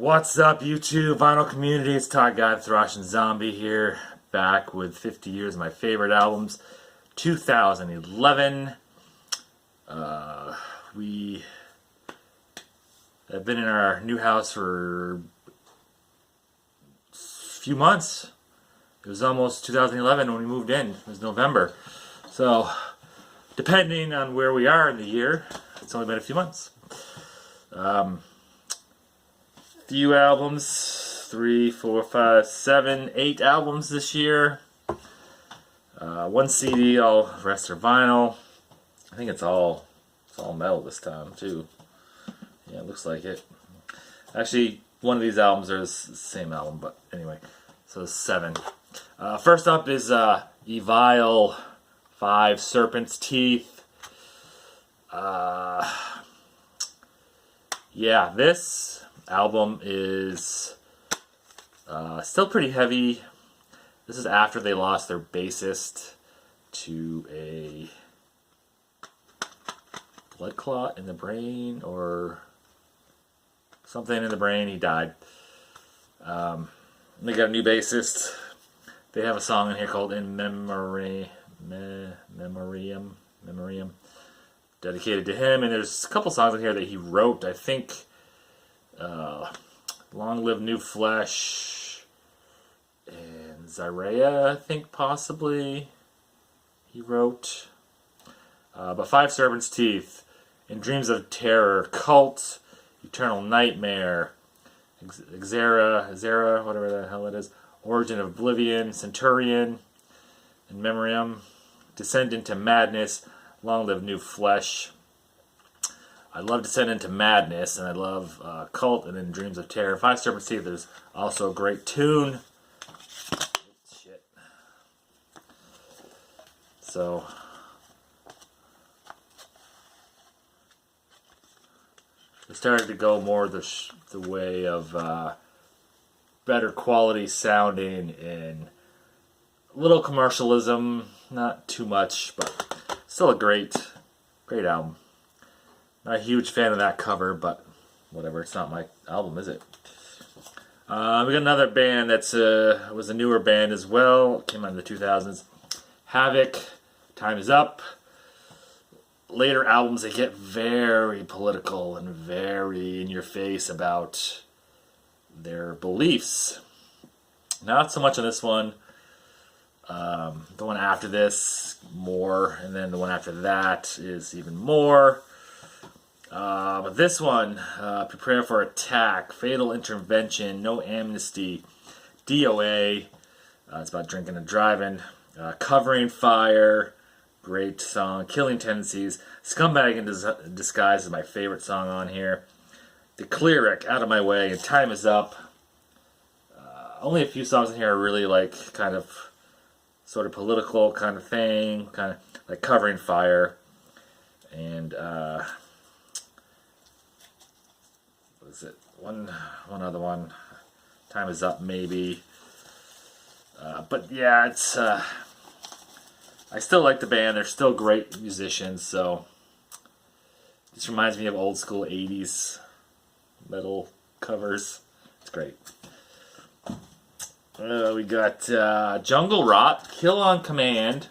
What's up, YouTube vinyl community? It's Todd Guy, Thrashing Zombie here, back with 50 years of my favorite albums. 2011. We have been in our new house for a few months. It was almost 2011 when we moved in. It was November. So, depending on where we are in the year, it's only been a few months. Few albums, 3, 4, 5, 7, 8 albums this year. One CD, all the rest are vinyl. I think it's all metal this time too. Yeah, it looks like it. Actually, one of these albums is the same album, but anyway, so 7. First up is Evile 5 Serpent's Teeth. Yeah, this album is still pretty heavy. This is after they lost their bassist to a blood clot in the brain or something in the brain. He died. They got a new bassist. They have a song in here called In Memoriam, dedicated to him. And there's a couple songs in here that he wrote. I think Long Live New Flesh and Zyrea, I think possibly he wrote. But 5 Serpent's Teeth, In Dreams of Terror, Cult, Eternal Nightmare, Xera, whatever the hell it is, Origin of Oblivion, Centurion, In Memoriam, Descent into Madness, Long Live New Flesh. I love Descent into Madness, and I love Cult, and then Dreams of Terror. 5 Serpent's Teeth, there's also a great tune. Shit. So, it started to go more the way of better quality sounding and a little commercialism, not too much, but still a great album. Not a huge fan of that cover, but whatever. It's not my album, is it? We got another band that's was a newer band as well. It came out in the 2000s. Havoc, Time Is Up. Later albums, they get very political and very in your face about their beliefs. Not so much on this one. The one after this, more, and then the one after that is even more. But this one, Prepare for Attack, Fatal Intervention, No Amnesty, DOA, it's about drinking and driving, Covering Fire, great song, Killing Tendencies, Scumbag in Disguise is my favorite song on here, The Cleric, Out of My Way, and Time Is Up. Only a few songs in here are really like kind of sort of political kind of thing, kind of like Covering Fire, and what is it? One other one. Time Is Up, maybe. But yeah, it's. I still like the band. They're still great musicians. So this reminds me of old school '80s metal covers. It's great. We got Jungle Rot, Kill on Command.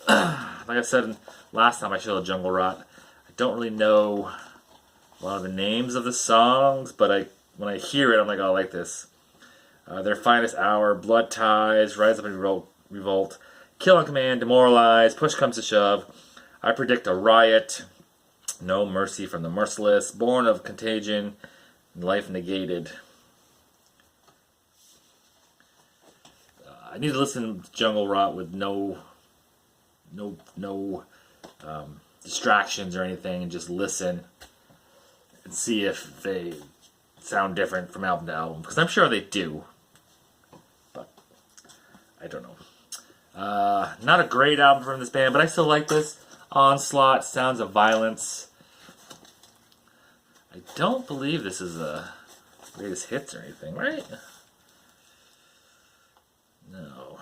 Like I said last time I showed Jungle Rot, I don't really know a lot of the names of the songs, but when I hear it, I'm like, oh, I like this. Their Finest Hour, Blood Ties, Rise Up and Revolt, Kill on Command, Demoralize, Push Comes to Shove, I Predict a Riot, No Mercy from the Merciless, Born of Contagion, and Life Negated. I need to listen to Jungle Rot with no distractions or anything, and just listen and see if they sound different from album to album, because I'm sure they do, but I don't know. Not a great album from this band, but I still like this. Onslaught, Sounds of Violence. I don't believe this is a greatest hits or anything, right? No.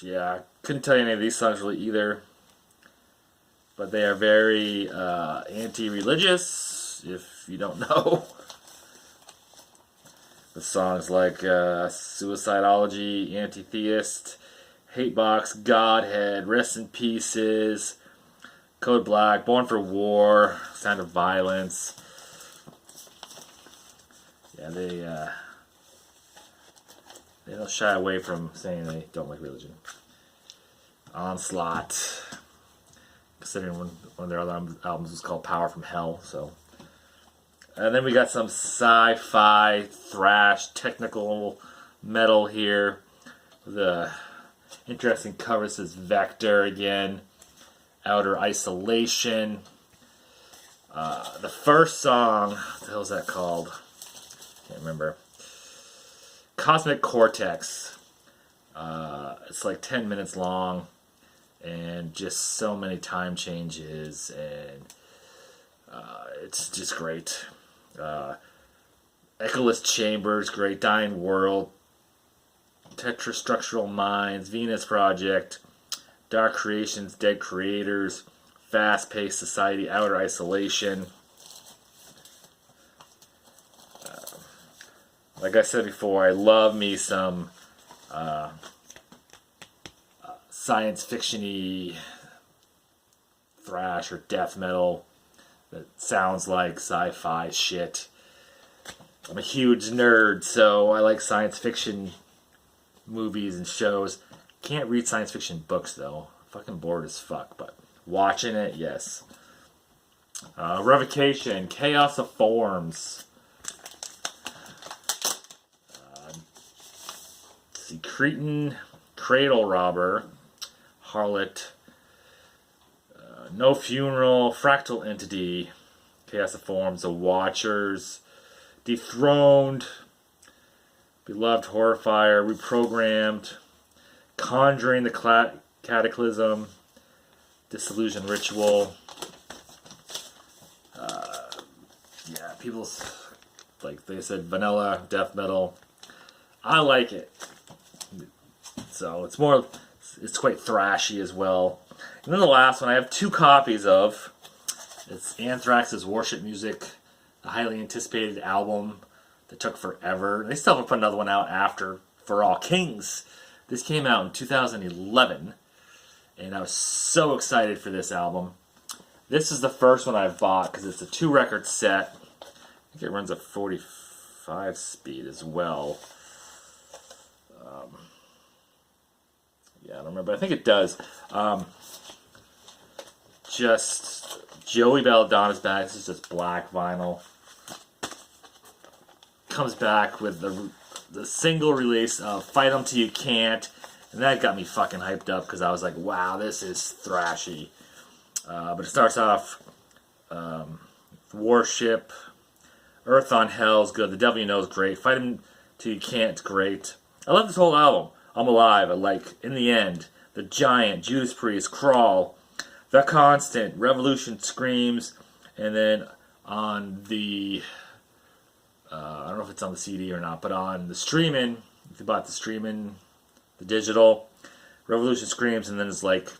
Yeah, I couldn't tell you any of these songs really either. but they are very anti-religious, if you don't know. The songs like Suicidology, Anti-Theist, Hatebox, Godhead, Rest in Pieces, Code Black, Born for War, Sound of Violence. Yeah, they don't shy away from saying they don't like religion. Onslaught, considering one of their other albums was called Power from Hell. So, and then we got some sci-fi, thrash, technical metal here. The interesting cover says Vector again. Outer Isolation. The first song, what the hell is that called? Can't remember. Cosmic Cortex. It's like 10 minutes long, and just so many time changes, and it's just great. Echoless Chambers, great. Dying World, Tetrastructural Minds, Venus Project, Dark Creations, Dead Creators, Fast Paced Society, Outer Isolation. Like I said before, I love me some science fiction-y thrash or death metal that sounds like sci-fi shit. I'm a huge nerd, so I like science fiction movies and shows. Can't read science fiction books, though. Fucking bored as fuck, but watching it, yes. Revocation, Chaos of Forms. Cretan, Cradle Robber, Harlot, No Funeral, Fractal Entity, Chaos of Forms, The Watchers, Dethroned, Beloved Horrifier, Reprogrammed, Conjuring the Cataclysm, Disillusion Ritual. Yeah, people, like they said, vanilla, death metal. I like it. So it's quite thrashy as well. And then the last one I have 2 copies of. It's Anthrax's Worship Music, a highly anticipated album that took forever. They still haven't put another one out after For All Kings. This came out in 2011, and I was so excited for this album. This is the first one I've bought because it's a 2-record set. I think it runs at 45 speed as well. Yeah, I don't remember. I think it does. Just Joey Belladonna's back. This is just black vinyl. Comes back with the single release of Fight 'Em Till You Can't. And that got me fucking hyped up because I was like, wow, this is thrashy. But it starts off Worship. Earth on Hell is good. The Devil You Know is great. Fight 'Em Till You Can't is great. I love this whole album. I'm Alive, I like In the End, The Giant, Judas Priest, Crawl, The Constant, Revolution Screams, and then on the, I don't know if it's on the CD or not, but on the streaming, if you bought the streaming, the digital, Revolution Screams, and then it's like,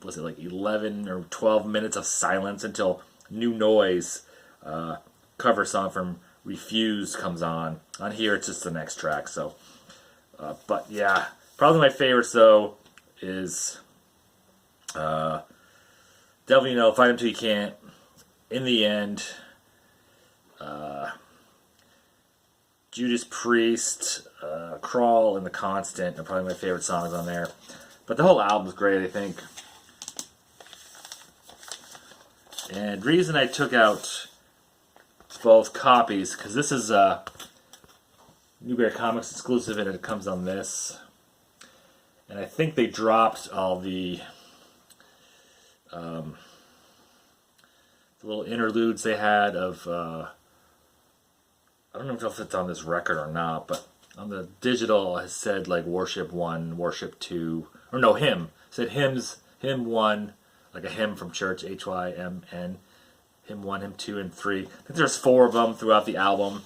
was it like 11 or 12 minutes of silence until New Noise, cover song from Refused comes on. On here, it's just the next track, so. But yeah, probably my favorites though is Devil You Know, Fight 'Em Till You Can't, In the End, Judas Priest, Crawl, and The Constant are probably my favorite songs on there. But the whole album's great, I think. And reason I took out both copies, because this is Newbery Comics exclusive, and it comes on this. And I think they dropped all the little interludes they had of, I don't know if it's on this record or not, but on the digital it said like Worship 1, Worship 2, or no, Hymn. It said Hymn 1, like a hymn from church, Hymn, Hymn 1, Hymn 2, and 3. I think there's 4 of them throughout the album.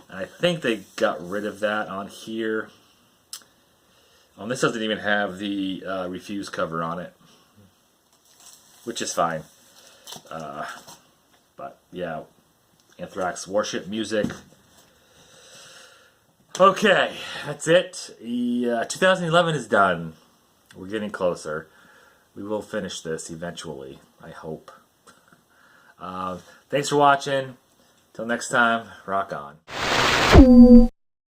And I think they got rid of that on here. This doesn't even have the Refused cover on it, which is fine. But yeah, Anthrax Warship Music. Okay, that's it. 2011 is done. We're getting closer. We will finish this eventually, I hope. Thanks for watching. Till next time, rock on.